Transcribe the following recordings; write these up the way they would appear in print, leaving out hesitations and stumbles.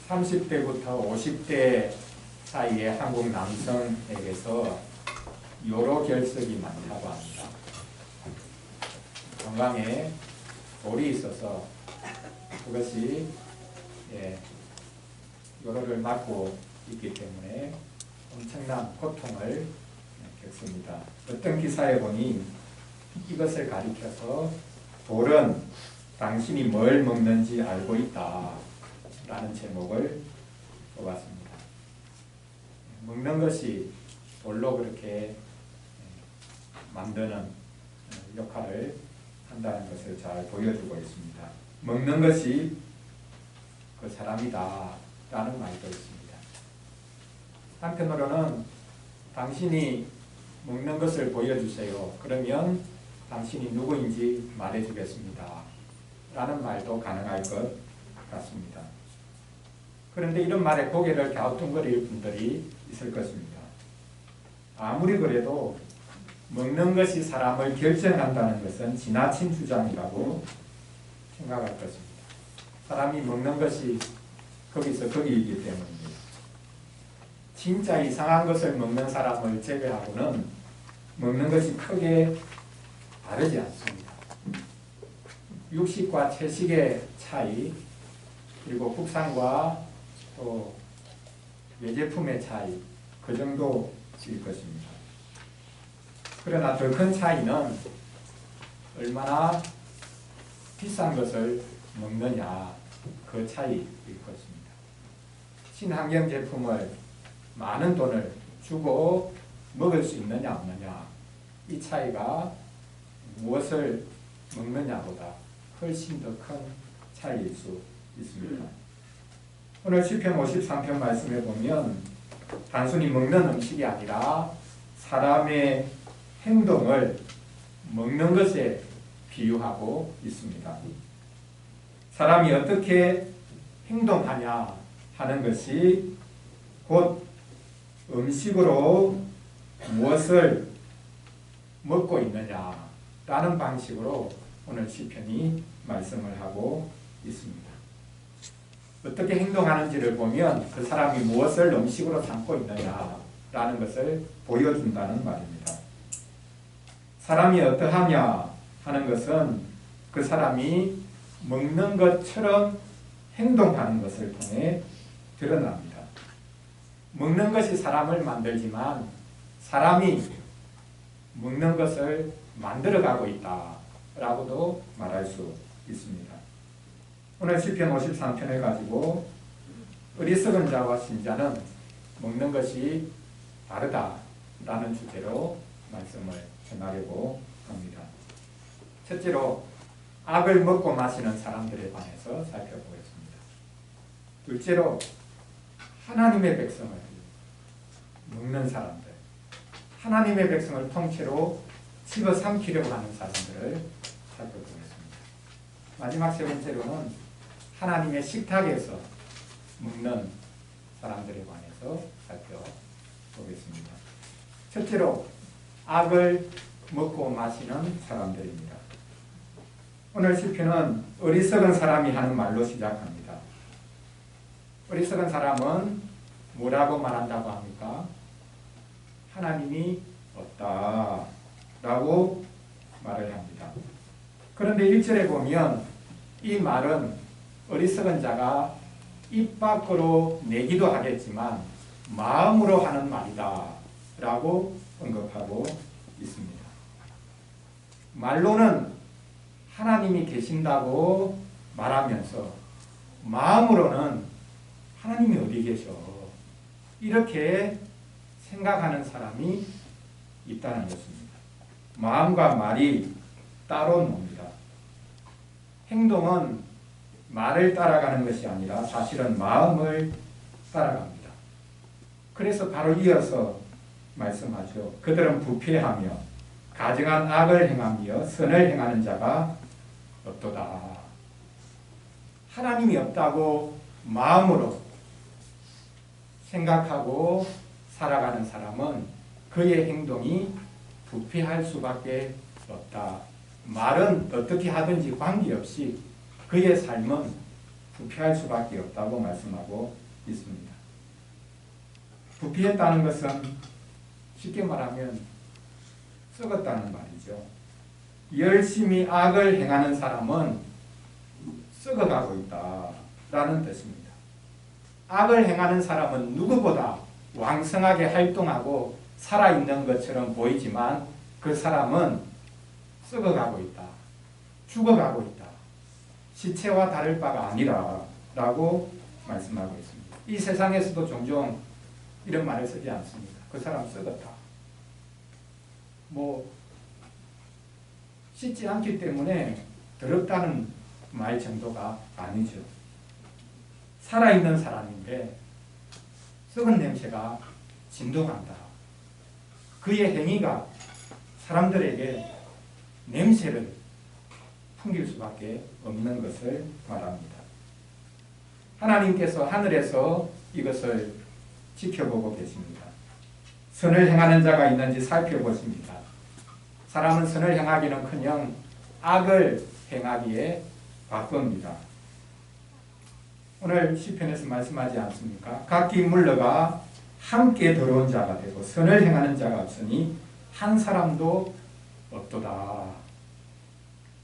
30대부터 50대 사이의 한국 남성에게서 요로 결석이 많다고 합니다. 건강에 돌이 있어서 그것이 요로를 맞고 있기 때문에 엄청난 고통을 겪습니다. 어떤 기사에 보니 이것을 가리켜서 돌은 당신이 뭘 먹는지 알고 있다 라는 제목을 뽑았습니다. 먹는 것이 돌로 그렇게 만드는 역할을 한다는 것을 잘 보여주고 있습니다. 먹는 것이 그 사람이다 라는 말도 있습니다. 한편으로는 당신이 먹는 것을 보여주세요. 그러면 당신이 누구인지 말해주겠습니다 라는 말도 가능할 것 같습니다. 그런데 이런 말에 고개를 갸우뚱거릴 분들이 있을 것입니다. 아무리 그래도 먹는 것이 사람을 결정한다는 것은 지나친 주장이라고 생각할 것입니다. 사람이 먹는 것이 거기서 거기이기 때문입니다. 진짜 이상한 것을 먹는 사람을 제외하고는 먹는 것이 크게 다르지 않습니다. 육식과 채식의 차이, 그리고 국산과 또 외제품의 차이, 그 정도일 것입니다. 그러나 더 큰 차이는 얼마나 비싼 것을 먹느냐, 그 차이일 것입니다. 친환경 제품을 많은 돈을 주고 먹을 수 있느냐 없느냐, 이 차이가 무엇을 먹느냐보다 훨씬 더 큰 차이일 수 있습니다. 오늘 시편 53편 말씀에 보면 단순히 먹는 음식이 아니라 사람의 행동을 먹는 것에 비유하고 있습니다. 사람이 어떻게 행동하냐 하는 것이 곧 음식으로 무엇을 먹고 있느냐라는 방식으로 오늘 시편이 말씀을 하고 있습니다. 어떻게 행동하는지를 보면 그 사람이 무엇을 음식으로 삼고 있느냐라는 것을 보여준다는 말입니다. 사람이 어떠하냐 하는 것은 그 사람이 먹는 것처럼 행동하는 것을 통해 드러납니다. 먹는 것이 사람을 만들지만 사람이 먹는 것을 만들어가고 있다라고도 말할 수 있습니다. 오늘 시편 53편을 가지고 어리석은 자와 신자는 먹는 것이 다르다라는 주제로 말씀을 전하려고 합니다. 첫째로 악을 먹고 마시는 사람들에 관해서 살펴보겠습니다. 둘째로 하나님의 백성을 먹는 사람들, 하나님의 백성을 통째로 집어삼키려고 하는 사람들을 살펴보겠습니다. 마지막 세 번째로는 하나님의 식탁에서 먹는 사람들에 관해서 살펴보겠습니다. 첫째로 악을 먹고 마시는 사람들입니다. 오늘 시편은 어리석은 사람이 하는 말로 시작합니다. 어리석은 사람은 뭐라고 말한다고 합니까? 하나님이 없다라고 말을 합니다. 그런데 1절에 보면 이 말은 어리석은 자가 입 밖으로 내기도 하겠지만 마음으로 하는 말이다 라고 언급하고 있습니다. 말로는 하나님이 계신다고 말하면서 마음으로는 하나님이 어디 계셔, 이렇게 생각하는 사람이 있다는 것입니다. 마음과 말이 따로 놉니다. 행동은 말을 따라가는 것이 아니라 사실은 마음을 따라갑니다. 그래서 바로 이어서 말씀하죠. 그들은 부패하며 가증한 악을 행하며 선을 행하는 자가 없도다. 하나님이 없다고 마음으로 생각하고 살아가는 사람은 그의 행동이 부패할 수밖에 없다. 말은 어떻게 하든지 관계없이 그의 삶은 부패할 수밖에 없다고 말씀하고 있습니다. 부패했다는 것은 쉽게 말하면 썩었다는 말이죠. 열심히 악을 행하는 사람은 썩어가고 있다라는 뜻입니다. 악을 행하는 사람은 누구보다 왕성하게 활동하고 살아있는 것처럼 보이지만 그 사람은 썩어가고 있다. 죽어가고 있다. 시체와 다를 바가 아니라 라고 말씀하고 있습니다. 이 세상에서도 종종 이런 말을 쓰지 않습니까? 그 사람 썩었다. 씻지 않기 때문에 더럽다는 말 정도가 아니죠. 살아있는 사람인데 썩은 냄새가 진동한다. 그의 행위가 사람들에게 냄새를 풍길 수밖에 없는 것을 말합니다. 하나님께서 하늘에서 이것을 지켜보고 계십니다. 선을 행하는 자가 있는지 살펴보십니다. 사람은 선을 행하기는커녕 악을 행하기에 바쁩니다. 오늘 시편에서 말씀하지 않습니까? 각기 물러가 함께 더러운 자가 되고 선을 행하는 자가 없으니 한 사람도 없도다.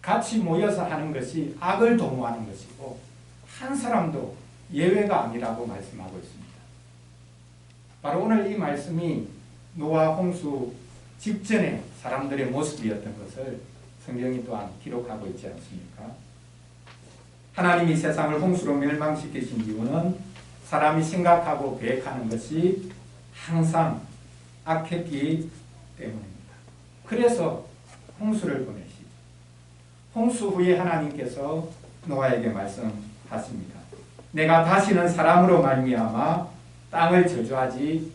같이 모여서 하는 것이 악을 도모하는 것이고 한 사람도 예외가 아니라고 말씀하고 있습니다. 바로 오늘 이 말씀이 노아 홍수 직전의 사람들의 모습이었던 것을 성경이 또한 기록하고 있지 않습니까? 하나님이 세상을 홍수로 멸망시키신 이유는 사람이 생각하고 계획하는 것이 항상 악했기 때문입니다. 그래서 홍수를 보내시죠. 홍수 후에 하나님께서 노아에게 말씀하십니다. 내가 다시는 사람으로 말미암아 땅을 저주하지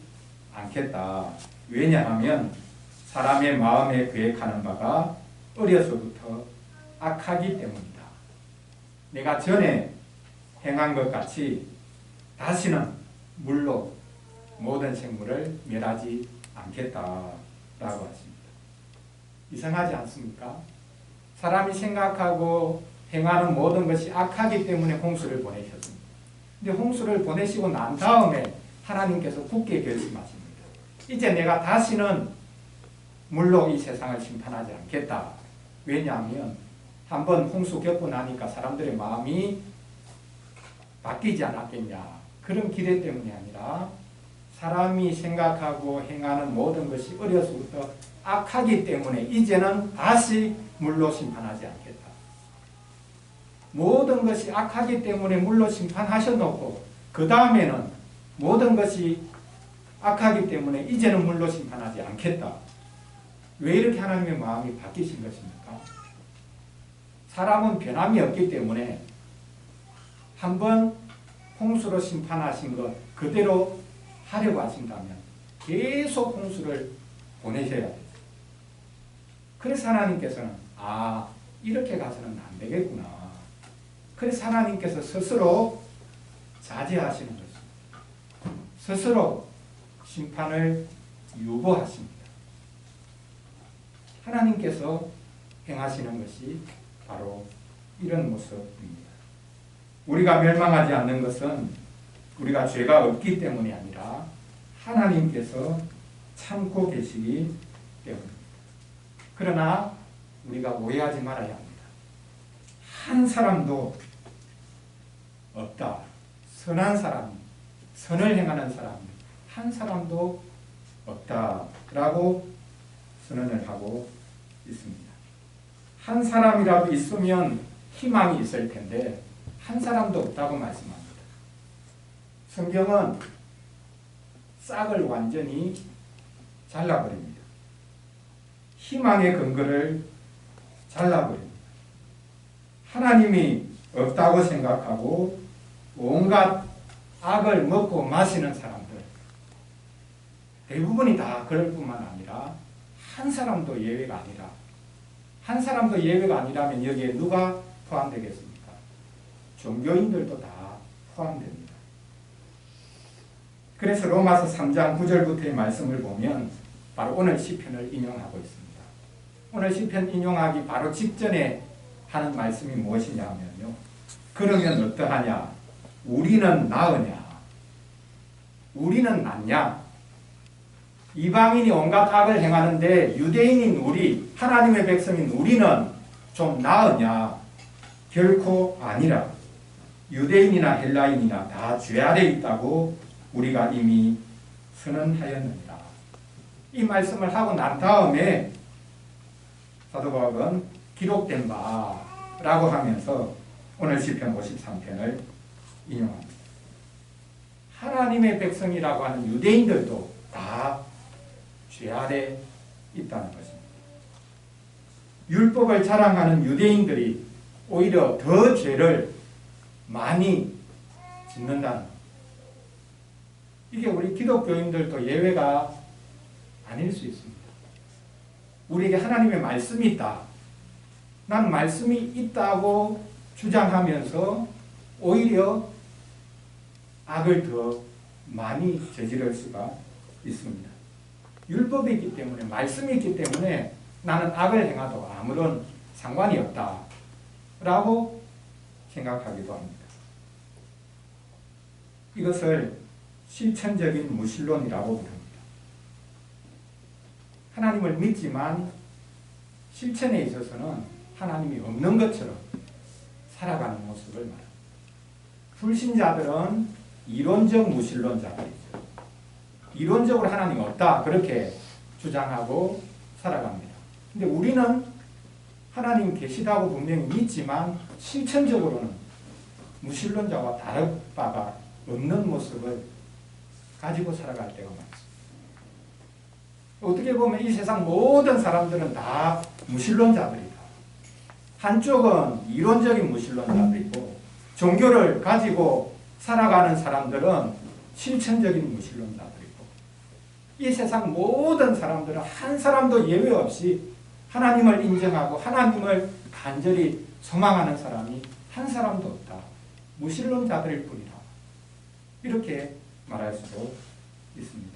않겠다. 왜냐하면 사람의 마음에 계획하는 바가 어려서부터 악하기 때문이다. 내가 전에 행한 것 같이 다시는 물로 모든 생물을 멸하지 않겠다라고 하십니다. 이상하지 않습니까? 사람이 생각하고 행하는 모든 것이 악하기 때문에 홍수를 보내셨습니다. 근데 홍수를 보내시고 난 다음에 하나님께서 굳게 결심하십니다. 이제 내가 다시는 물로 이 세상을 심판하지 않겠다. 왜냐하면 한번 홍수 겪고 나니까 사람들의 마음이 바뀌지 않았겠냐. 그런 기대 때문이 아니라 사람이 생각하고 행하는 모든 것이 어려서부터 악하기 때문에 이제는 다시 물로 심판하지 않겠다. 모든 것이 악하기 때문에 물로 심판하셔놓고 그 다음에는 모든 것이 악하기 때문에 이제는 물로 심판하지 않겠다. 왜 이렇게 하나님의 마음이 바뀌신 것입니까? 사람은 변함이 없기 때문에 한번 홍수로 심판하신 것 그대로 하려고 하신다면 계속 홍수를 보내셔야 돼요. 그래서 하나님께서는 이렇게 가서는 안 되겠구나. 그래서 하나님께서 스스로 자제하시는 것입니다. 스스로 심판을 유보하십니다. 하나님께서 행하시는 것이 바로 이런 모습입니다. 우리가 멸망하지 않는 것은 우리가 죄가 없기 때문이 아니라 하나님께서 참고 계시기 때문입니다. 그러나 우리가 오해하지 말아야 합니다. 한 사람도 없다. 선한 사람, 선을 행하는 사람 한 사람도 없다라고 선언을 하고 있습니다. 한 사람이라도 있으면 희망이 있을 텐데 한 사람도 없다고 말씀합니다. 성경은 싹을 완전히 잘라버립니다. 희망의 근거를 잘라버립니다. 하나님이 없다고 생각하고 온갖 악을 먹고 마시는 사람들 대부분이 다 그럴 뿐만 아니라 한 사람도 예외가 아니라 한 사람도 예외가 아니라면 여기에 누가 포함되겠습니까? 종교인들도 다 포함됩니다. 그래서 로마서 3장 9절부터의 말씀을 보면 바로 오늘 시편을 인용하고 있습니다. 오늘 시편 인용하기 바로 직전에 하는 말씀이 무엇이냐면요. 그러면 어떠하냐? 우리는 나으냐? 우리는 낫냐? 이방인이 온갖 악을 행하는데 유대인인 우리, 하나님의 백성인 우리는 좀 나으냐? 결코 아니라. 유대인이나 헬라인이나 다 죄 아래 있다고 우리가 이미 선언하였느니라. 이 말씀을 하고 난 다음에 사도 바울은 기록된 바라고 하면서 오늘 시편 53편을 인용합니다. 하나님의 백성이라고 하는 유대인들도 다 죄 아래 있다는 것입니다. 율법을 자랑하는 유대인들이 오히려 더 죄를 많이 짓는다는 것. 이게 우리 기독교인들도 예외가 아닐 수 있습니다. 우리에게 하나님의 말씀이 있다. 난 말씀이 있다고 주장하면서 오히려 악을 더 많이 저지를 수가 있습니다. 율법이 있기 때문에, 말씀이 있기 때문에 나는 악을 행하도 아무런 상관이 없다라고 생각하기도 합니다. 이것을 실천적인 무신론이라고 부릅니다. 하나님을 믿지만 실천에 있어서는 하나님이 없는 것처럼 살아가는 모습을 말합니다. 불신자들은 이론적 무신론자들이죠. 이론적으로 하나님이 없다 그렇게 주장하고 살아갑니다. 근데 우리는 하나님 계시다고 분명히 믿지만 실천적으로는 무신론자와 다를 바가 없는 모습을 가지고 살아갈 때가 많습니다. 어떻게 보면 이 세상 모든 사람들은 다 무신론자들이다. 한쪽은 이론적인 무신론자들이고 종교를 가지고 살아가는 사람들은 실천적인 무신론자들이고 이 세상 모든 사람들은 한 사람도 예외 없이 하나님을 인정하고 하나님을 간절히 소망하는 사람이 한 사람도 없다. 무신론자들일 뿐이다. 이렇게 말할 수도 있습니다.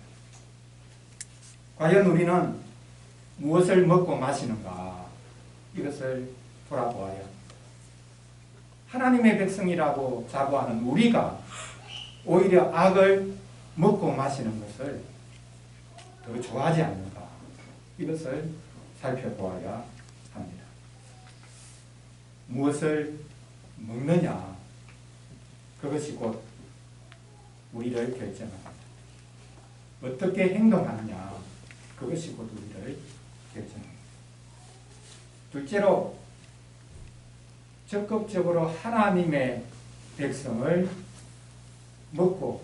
과연 우리는 무엇을 먹고 마시는가? 이것을 돌아보아야 합니다. 하나님의 백성이라고 자부하는 우리가 오히려 악을 먹고 마시는 것을 더 좋아하지 않는가? 이것을 살펴보아야 합니다. 무엇을 먹느냐? 그것이 곧 우리를 결정합니다. 어떻게 행동하느냐? 그것이 곧 우리를 결정합니다. 둘째로 적극적으로 하나님의 백성을 먹고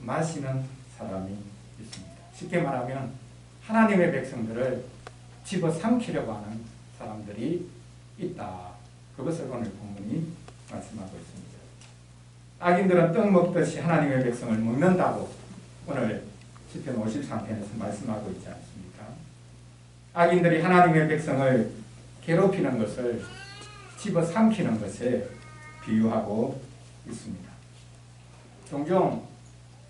마시는 사람이 있습니다. 쉽게 말하면 하나님의 백성들을 집어삼키려고 하는 사람들이 있다. 그것을 오늘 본문이 말씀하고 있습니다. 악인들은 떡 먹듯이 하나님의 백성을 먹는다고 오늘 시편 53편에서 말씀하고 있지 않습니까? 악인들이 하나님의 백성을 괴롭히는 것을 집어삼키는 것에 비유하고 있습니다. 종종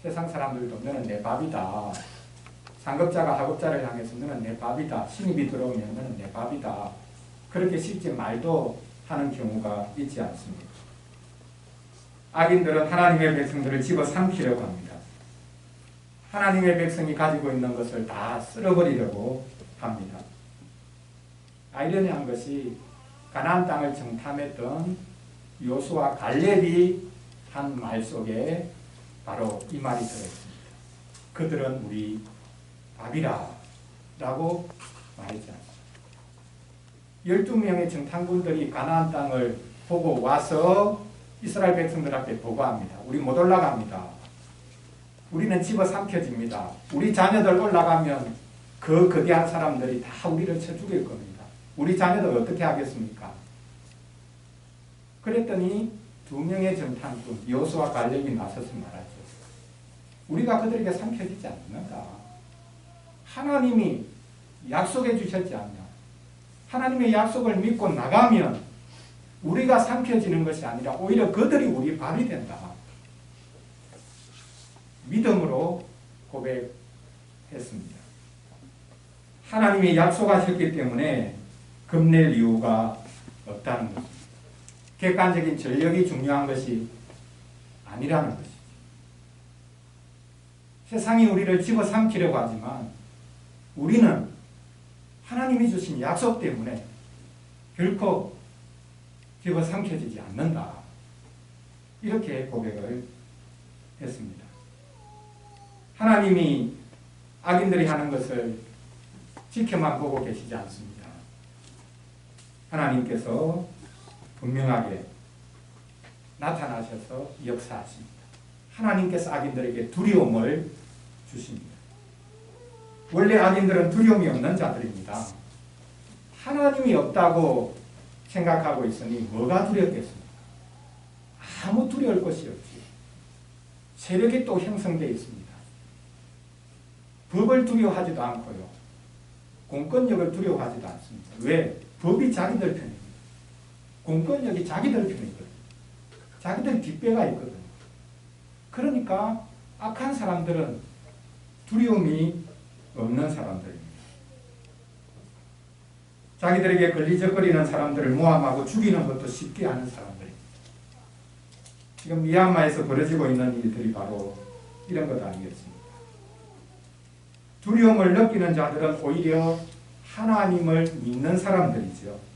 세상 사람들도 너는 내 밥이다. 상급자가 하급자를 향해서 너는 내 밥이다. 신입이 들어오면 너는 내 밥이다. 그렇게 쉽게 말도 하는 경우가 있지 않습니까? 악인들은 하나님의 백성들을 집어삼키려고 합니다. 하나님의 백성이 가지고 있는 것을 다 쓸어버리려고 합니다. 아이러니한 것이 가나안 땅을 정탐했던 요수와 갈렙이 한 말 속에 바로 이 말이 들어있습니다. 그들은 우리 밥이라 라고 말했지 않습니다. 12명의 정탐꾼들이 가나안 땅을 보고 와서 이스라엘 백성들 앞에 보고합니다. 우리 못 올라갑니다. 우리는 집어삼켜집니다. 우리 자녀들 올라가면 그 거대한 사람들이 다 우리를 쳐 죽일 겁니다. 우리 자녀들 어떻게 하겠습니까? 그랬더니 2명의 정탐꾼 여호수아 갈렙이 나서서 말하죠. 우리가 그들에게 삼켜지지 않는다. 하나님이 약속해 주셨지 않냐. 하나님의 약속을 믿고 나가면 우리가 삼켜지는 것이 아니라 오히려 그들이 우리 밥이 된다. 믿음으로 고백했습니다. 하나님이 약속하셨기 때문에 겁낼 이유가 없다는 것입니다. 객관적인 전력이 중요한 것이 아니라는 것이죠. 세상이 우리를 집어삼키려고 하지만 우리는 하나님이 주신 약속 때문에 결코 집어삼켜지지 않는다. 이렇게 고백을 했습니다. 하나님이 악인들이 하는 것을 지켜만 보고 계시지 않습니다. 하나님께서 분명하게 나타나셔서 역사하십니다. 하나님께서 악인들에게 두려움을 주십니다. 원래 악인들은 두려움이 없는 자들입니다. 하나님이 없다고 생각하고 있으니 뭐가 두렵겠습니까? 아무 두려울 것이 없지. 세력이 또 형성되어 있습니다. 법을 두려워하지도 않고요. 공권력을 두려워하지도 않습니다. 왜? 법이 자기들 편입니다. 공권력이 자기들 편이거든요. 자기들 뒷배가 있거든요. 그러니까 악한 사람들은 두려움이 없는 사람들입니다. 자기들에게 걸리적거리는 사람들을 모함하고 죽이는 것도 쉽게 하는 사람들입니다. 지금 미얀마에서 벌어지고 있는 일들이 바로 이런 것 아니겠습니까? 두려움을 느끼는 자들은 오히려 하나님을 믿는 사람들이죠.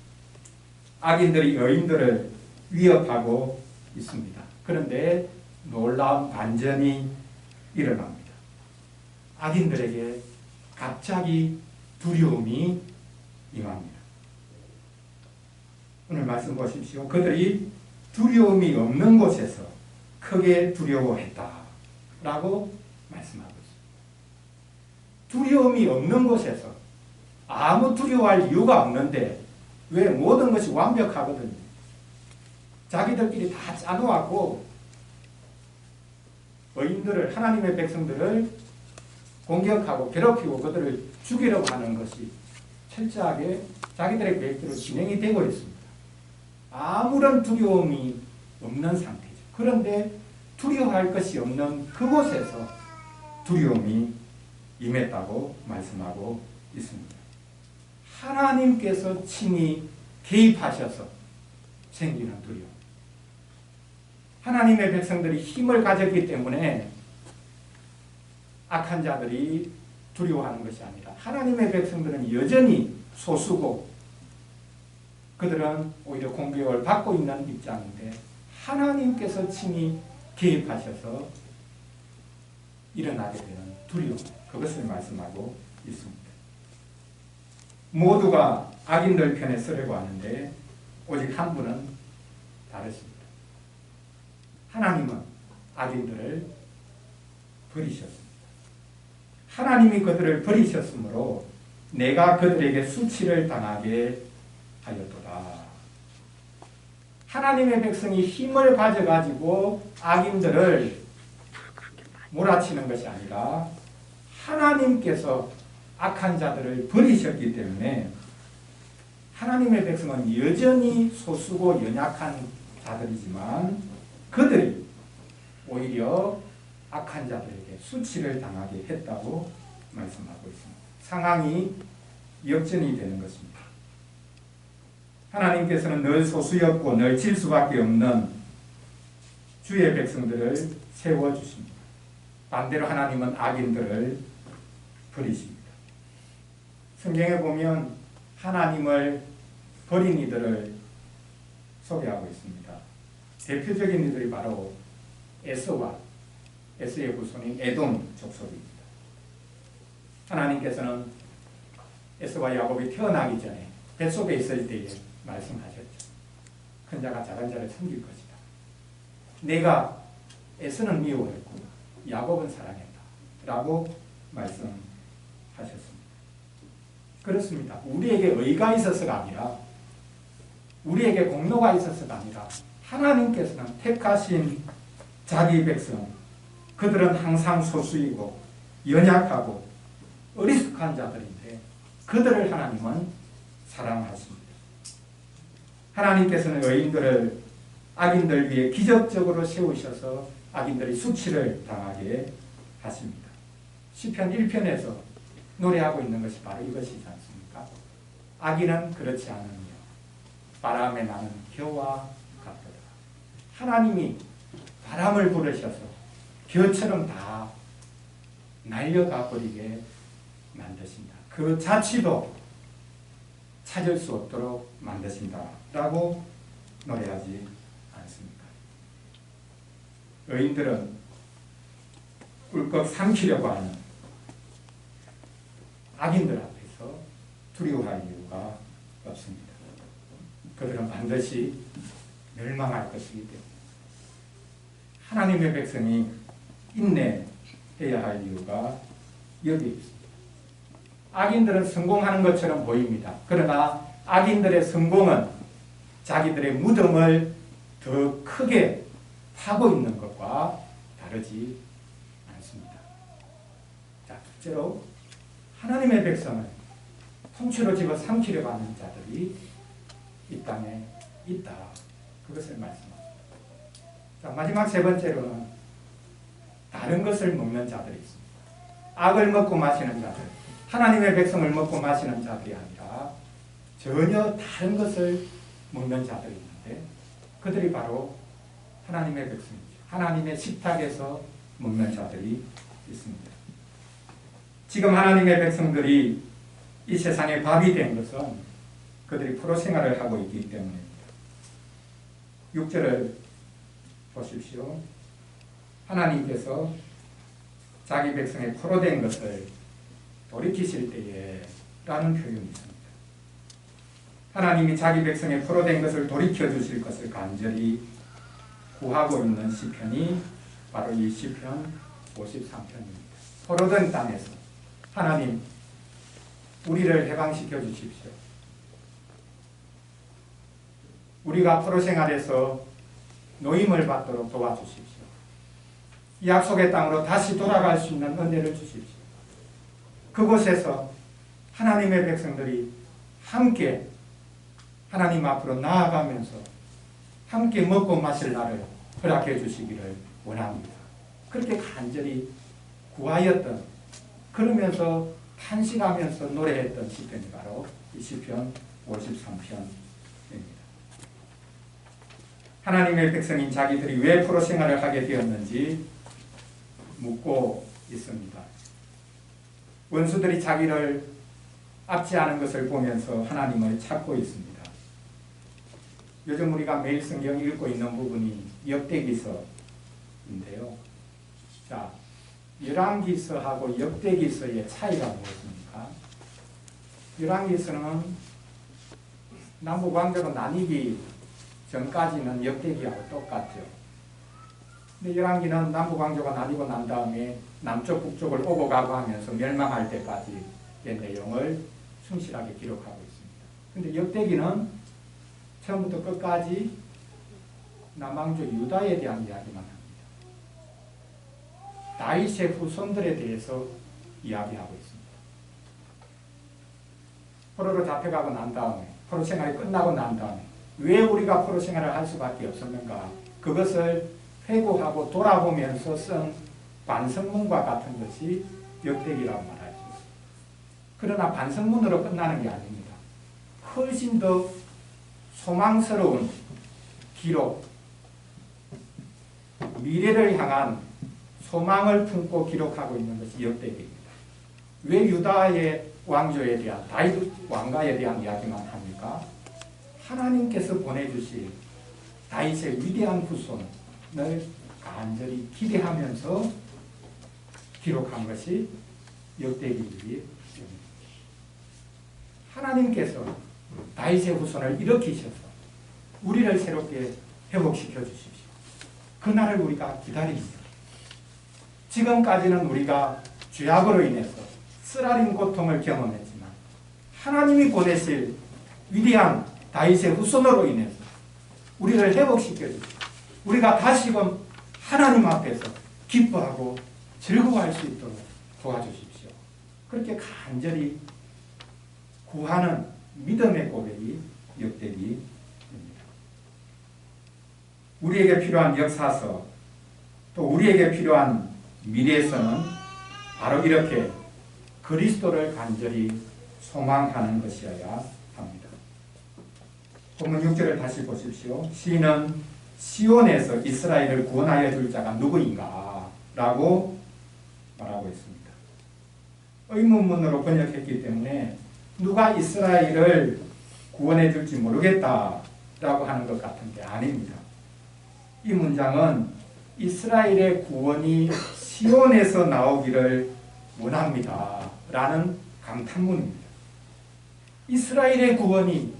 악인들이 여인들을 위협하고 있습니다. 그런데 놀라운 반전이 일어납니다. 악인들에게 갑자기 두려움이 임합니다. 오늘 말씀 보십시오. 그들이 두려움이 없는 곳에서 크게 두려워했다 라고 말씀하고 있습니다. 두려움이 없는 곳에서 아무 두려워할 이유가 없는데 왜 모든 것이 완벽하거든요. 자기들끼리 다 짜놓았고 의인들을, 하나님의 백성들을 공격하고 괴롭히고 그들을 죽이려고 하는 것이 철저하게 자기들의 계획대로 진행이 되고 있습니다. 아무런 두려움이 없는 상태죠. 그런데 두려워할 것이 없는 그곳에서 두려움이 임했다고 말씀하고 있습니다. 하나님께서 친히 개입하셔서 생기는 두려움. 하나님의 백성들이 힘을 가졌기 때문에 악한 자들이 두려워하는 것이 아니라 하나님의 백성들은 여전히 소수고 그들은 오히려 공격을 받고 있는 입장인데 하나님께서 친히 개입하셔서 일어나게 되는 두려움, 그것을 말씀하고 있습니다. 모두가 악인들 편에 서려고 하는데 오직 한 분은 다르십니다. 하나님은 악인들을 버리셨습니다. 하나님이 그들을 버리셨으므로 내가 그들에게 수치를 당하게 하였도다. 하나님의 백성이 힘을 가져가지고 악인들을 몰아치는 것이 아니라 하나님께서 악한 자들을 버리셨기 때문에 하나님의 백성은 여전히 소수고 연약한 자들이지만 그들이 오히려 악한 자들에게 수치를 당하게 했다고 말씀하고 있습니다. 상황이 역전이 되는 것입니다. 하나님께서는 늘 소수였고 늘 질 수밖에 없는 주의 백성들을 세워주십니다. 반대로 하나님은 악인들을 버리십니다. 성경에 보면 하나님을 버린 이들을 소개하고 있습니다. 대표적인 이들이 바로 에서와 에서의 후손인 에돔 족속입니다. 하나님께서는 에서와 야곱이 태어나기 전에 뱃속에 있을 때에 말씀하셨죠. 큰 자가 작은 자를 섬길 것이다. 내가 에서는 미워했고 야곱은 사랑했다 라고 말씀하셨습니다. 그렇습니다. 우리에게 의가 있어서가 아니라 우리에게 공로가 있어서가 아니라 하나님께서는 택하신 자기 백성, 그들은 항상 소수이고 연약하고 어리숙한 자들인데 그들을 하나님은 사랑하십니다. 하나님께서는 의인들을 악인들 위해 기적적으로 세우셔서 악인들이 수치를 당하게 하십니다. 시편 1편에서 노래하고 있는 것이 바로 이것이지 않습니까? 악인은 그렇지 않으며 바람에 나는 겨와 같다. 하나님이 바람을 부르셔서 겨처럼 다 날려가 버리게 만드신다. 그 자취도 찾을 수 없도록 만드신다 라고 노래하지 않습니까? 의인들은 꿀꺽 삼키려고 하는 악인들 앞에서 두려워할 이유가 없습니다. 그들은 반드시 멸망할 것이기 때문에 하나님의 백성이 인내해야 할 이유가 여기 있습니다. 악인들은 성공하는 것처럼 보입니다. 그러나 악인들의 성공은 자기들의 무덤을 더 크게 파고 있는 것과 다르지 않습니다. 자, 둘째로 하나님의 백성을 통째로 집어삼키려고 하는 자들이 이 땅에 있다. 그것을 말씀합니다. 자, 마지막 세 번째로는 다른 것을 먹는 자들이 있습니다. 악을 먹고 마시는 자들, 하나님의 백성을 먹고 마시는 자들이 아니라 전혀 다른 것을 먹는 자들이 있는데 그들이 바로 하나님의 백성이죠. 하나님의 식탁에서 먹는 자들이 있습니다. 지금 하나님의 백성들이 이 세상의 밥이 된 것은 그들이 포로 생활을 하고 있기 때문입니다. 6절을 보십시오. 하나님께서 자기 백성의 포로 된 것을 돌이키실 때에 라는 표현이 있습니다. 하나님이 자기 백성의 포로 된 것을 돌이켜 주실 것을 간절히 구하고 있는 시편이 바로 이 시편 53편입니다. 포로된 땅에서 하나님 우리를 해방시켜 주십시오. 우리가 포로 생활에서 노임을 받도록 도와주십시오. 이 약속의 땅으로 다시 돌아갈 수 있는 은혜를 주십시오. 그곳에서 하나님의 백성들이 함께 하나님 앞으로 나아가면서 함께 먹고 마실 날을 허락해 주시기를 원합니다. 그렇게 간절히 구하였던, 그러면서 탄식하면서 노래했던 시편이 바로 이 시편 53편입니다. 하나님의 백성인 자기들이 왜 포로 생활을 하게 되었는지 묻고 있습니다. 원수들이 자기를 압제하는 것을 보면서 하나님을 찾고 있습니다. 요즘 우리가 매일 성경 읽고 있는 부분이 역대기서인데요. 자, 열왕기서하고 역대기서의 차이가 무엇입니까? 열왕기서는 남북 왕조로 나뉘기 전까지는 역대기하고 똑같죠. 근데 열왕기는 남북 왕조가 나뉘고 난 다음에 남쪽 북쪽을 오고 가고 하면서 멸망할 때까지의 내용을 충실하게 기록하고 있습니다. 근데 역대기는 처음부터 끝까지 남왕조 유다에 대한 이야기만 합니다. 다윗의 후손들에 대해서 이야기하고 있습니다. 포로로 잡혀가고 난 다음에, 포로 생활이 끝나고 난 다음에 왜 우리가 포로 생활을 할 수밖에 없었는가, 그것을 회고하고 돌아보면서 쓴 반성문과 같은 것이 역대기라고 말할 수 있습니다. 그러나 반성문으로 끝나는 게 아닙니다. 훨씬 더 소망스러운 기록, 미래를 향한 소망을 품고 기록하고 있는 것이 역대기입니다. 왜 유다의 왕조에 대한, 다윗 왕가에 대한 이야기만 합니까? 하나님께서 보내주실 다윗의 위대한 후손을 간절히 기대하면서 기록한 것이 역대기이기 때문입니다. 하나님께서 다윗의 후손을 일으키셔서 우리를 새롭게 회복시켜 주십시오. 그날을 우리가 기다립니다. 지금까지는 우리가 죄악으로 인해서 쓰라린 고통을 경험했지만 하나님이 보내실 위대한 다윗의 후손으로 인해서 우리를 회복시켜 주십시오. 우리가 다시금 하나님 앞에서 기뻐하고 즐거워할 수 있도록 도와주십시오. 그렇게 간절히 구하는 믿음의 고백이 역대기입니다. 우리에게 필요한 역사서, 또 우리에게 필요한 미래에서는 바로 이렇게 그리스도를 간절히 소망하는 것이어야 합니다. 본문 6절을 다시 보십시오. 시인은 시온에서 이스라엘을 구원하여 줄 자가 누구인가? 라고 말하고 있습니다. 의문문으로 번역했기 때문에 누가 이스라엘을 구원해 줄지 모르겠다라고 하는 것 같은데 아닙니다. 이 문장은 이스라엘의 구원이 시온에서 나오기를 원합니다. 라는 감탄문입니다. 이스라엘의 구원이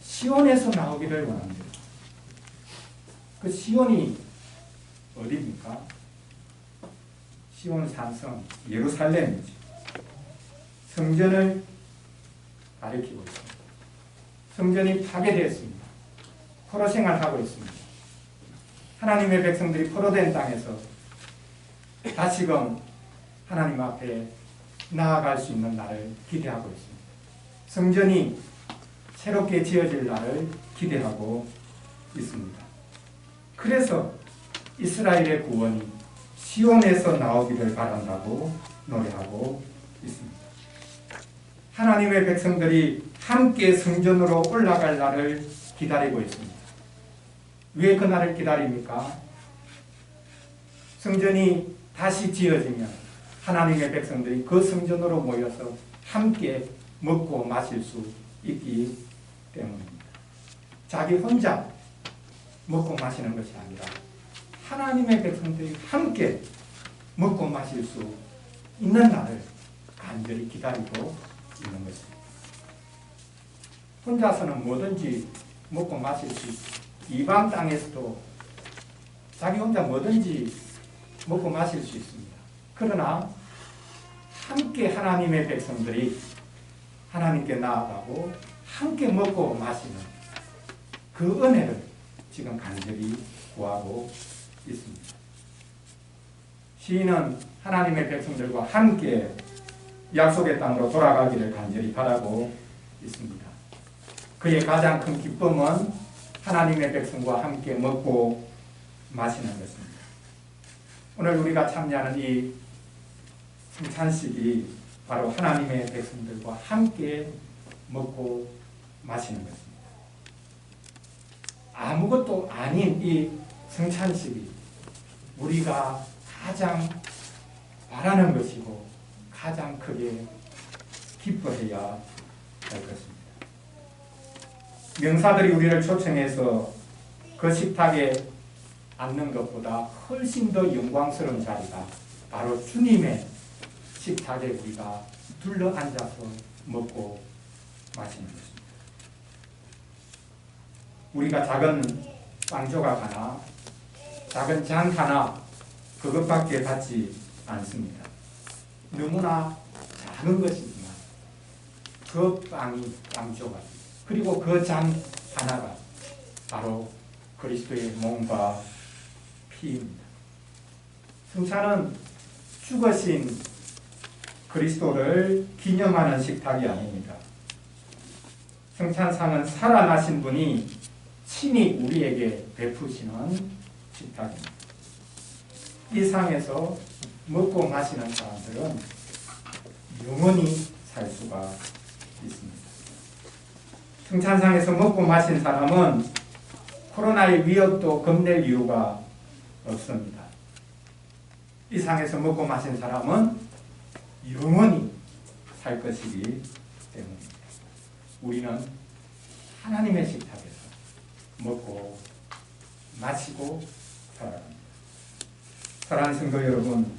시온에서 나오기를 원합니다. 그 시온이 어디입니까? 시온 산성 예루살렘이죠. 성전을 가리키고 있습니다. 성전이 파괴되었습니다. 포로 생활하고 있습니다. 하나님의 백성들이 포로된 땅에서 다시금 하나님 앞에 나아갈 수 있는 날을 기대하고 있습니다. 성전이 새롭게 지어질 날을 기대하고 있습니다. 그래서 이스라엘의 구원이 시온에서 나오기를 바란다고 노래하고 있습니다. 하나님의 백성들이 함께 성전으로 올라갈 날을 기다리고 있습니다. 왜 그 날을 기다립니까? 성전이 다시 지어지면 하나님의 백성들이 그 성전으로 모여서 함께 먹고 마실 수 있기 때문입니다. 자기 혼자 먹고 마시는 것이 아니라 하나님의 백성들이 함께 먹고 마실 수 있는 날을 간절히 기다리고 있는 것입니다. 혼자서는 뭐든지 먹고 마실 수 있고 이방 땅에서도 자기 혼자 뭐든지 먹고 마실 수 있습니다. 그러나 함께 하나님의 백성들이 하나님께 나아가고 함께 먹고 마시는 그 은혜를 지금 간절히 구하고 있습니다. 시인은 하나님의 백성들과 함께 약속의 땅으로 돌아가기를 간절히 바라고 있습니다. 그의 가장 큰 기쁨은 하나님의 백성과 함께 먹고 마시는 것입니다. 오늘 우리가 참여하는 이 성찬식이 바로 하나님의 백성들과 함께 먹고 마시는 것입니다. 아무것도 아닌 이 성찬식이 우리가 가장 바라는 것이고 가장 크게 기뻐해야 할 것입니다. 명사들이 우리를 초청해서 그 식탁에 앉는 것보다 훨씬 더 영광스러운 자리가 바로 주님의 식탁에 우리가 둘러 앉아서 먹고 마시는 것입니다. 우리가 작은 빵 조각 하나, 작은 장 하나 그것밖에 받지 않습니다. 너무나 작은 것이지만 그 빵이 빵 조각 그리고 그 장 하나가 바로 그리스도의 몸과 피입니다. 성찬은 죽으신 그리스도를 기념하는 식탁이 아닙니다. 성찬상은 살아나신 분이 친히 우리에게 베푸시는 식탁입니다. 이 상에서 먹고 마시는 사람들은 영원히 살 수가 있습니다. 성찬상에서 먹고 마신 사람은 코로나의 위협도 겁낼 이유가 없습니다. 이 상에서 먹고 마신 사람은 영원히 살 것이기 때문입니다. 우리는 하나님의 식탁에서 먹고 마시고 살아갑니다. 사랑하는 성도 여러분,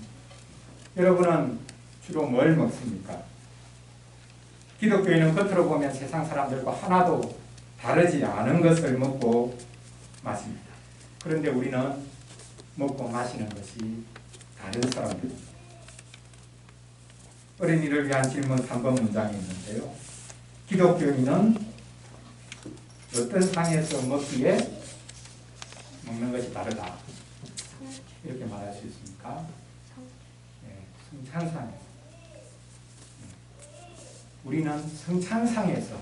여러분은 주로 뭘 먹습니까? 기독교인은 겉으로 보면 세상 사람들과 하나도 다르지 않은 것을 먹고 마십니다. 그런데 우리는 먹고 마시는 것이 다른 사람들입니다. 어린이를 위한 질문 3번 문장이 있는데요. 기독교인은 어떤 상에서 먹기에 먹는 것이 다르다. 이렇게 말할 수 있습니까? 네, 성찬상에서. 우리는 성찬상에서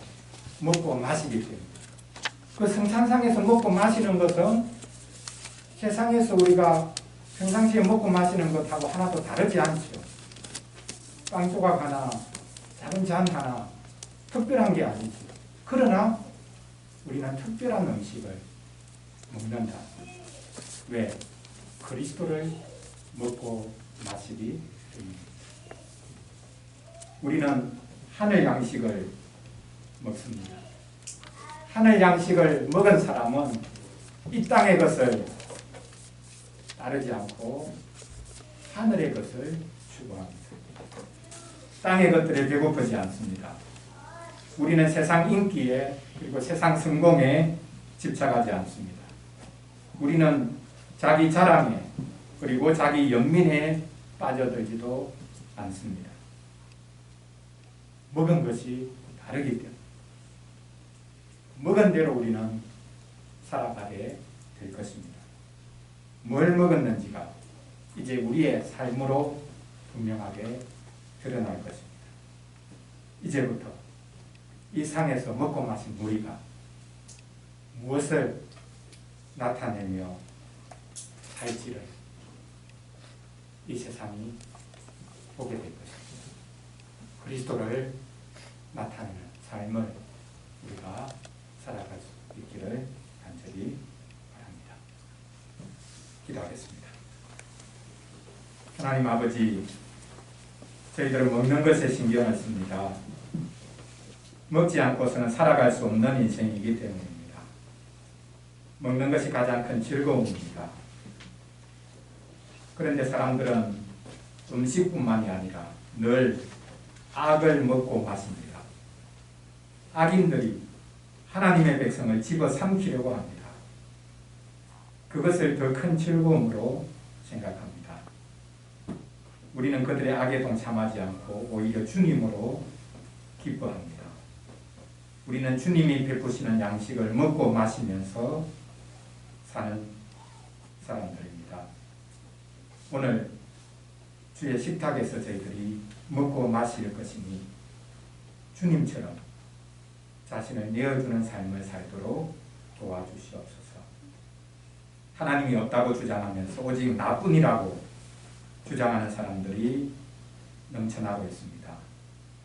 먹고 마시기 때문에 그 성찬상에서 먹고 마시는 것은 세상에서 우리가 평상시에 먹고 마시는 것하고 하나도 다르지 않죠. 빵 조각 하나, 작은 잔 하나, 특별한 게 아니죠. 그러나 우리는 특별한 음식을 먹는다. 왜? 그리스도를 먹고 마시기 때문입니다. 우리는 하늘 양식을 먹습니다. 하늘 양식을 먹은 사람은 이 땅의 것을 따르지 않고 하늘의 것을 추구합니다. 땅의 것들에 배고프지 않습니다. 우리는 세상 인기에 그리고 세상 성공에 집착하지 않습니다. 우리는 자기 자랑에 그리고 자기 연민에 빠져들지도 않습니다. 먹은 것이 다르기 때문에 먹은 대로 우리는 살아가게 될 것입니다. 뭘 먹었는지가 이제 우리의 삶으로 분명하게 드러날 것입니다. 이제부터 이 상에서 먹고 마신 우리가 무엇을 나타내며 살지를 이 세상이 보게 될 것입니다. 그리스도를 나타내는 삶을 우리가 살아갈 수 있기를 간절히 바랍니다. 기도하겠습니다. 하나님 아버지, 저희들은 먹는 것에 신경을 씁니다. 먹지 않고서는 살아갈 수 없는 인생이기 때문입니다. 먹는 것이 가장 큰 즐거움입니다. 그런데 사람들은 음식뿐만이 아니라 늘 악을 먹고 마십니다. 악인들이 하나님의 백성을 집어삼키려고 합니다. 그것을 더 큰 즐거움으로 생각합니다. 우리는 그들의 악에 동참하지 않고 오히려 주님으로 기뻐합니다. 우리는 주님이 베푸시는 양식을 먹고 마시면서 사는 사람들입니다. 오늘 주의 식탁에서 저희들이 먹고 마실 것이니 주님처럼 자신을 내어주는 삶을 살도록 도와주시옵소서. 하나님이 없다고 주장하면서 오직 나뿐이라고 주장하는 사람들이 넘쳐나고 있습니다.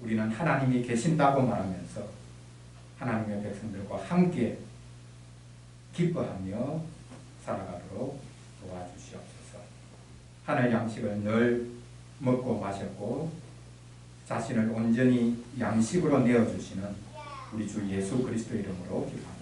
우리는 하나님이 계신다고 말하면서 하나님의 백성들과 함께 기뻐하며 살아가도록 도와주시옵소서. 하늘 양식을 늘 먹고 마셨고 자신을 온전히 양식으로 내어주시는 우리 주 예수 그리스도 이름으로 기도합니다.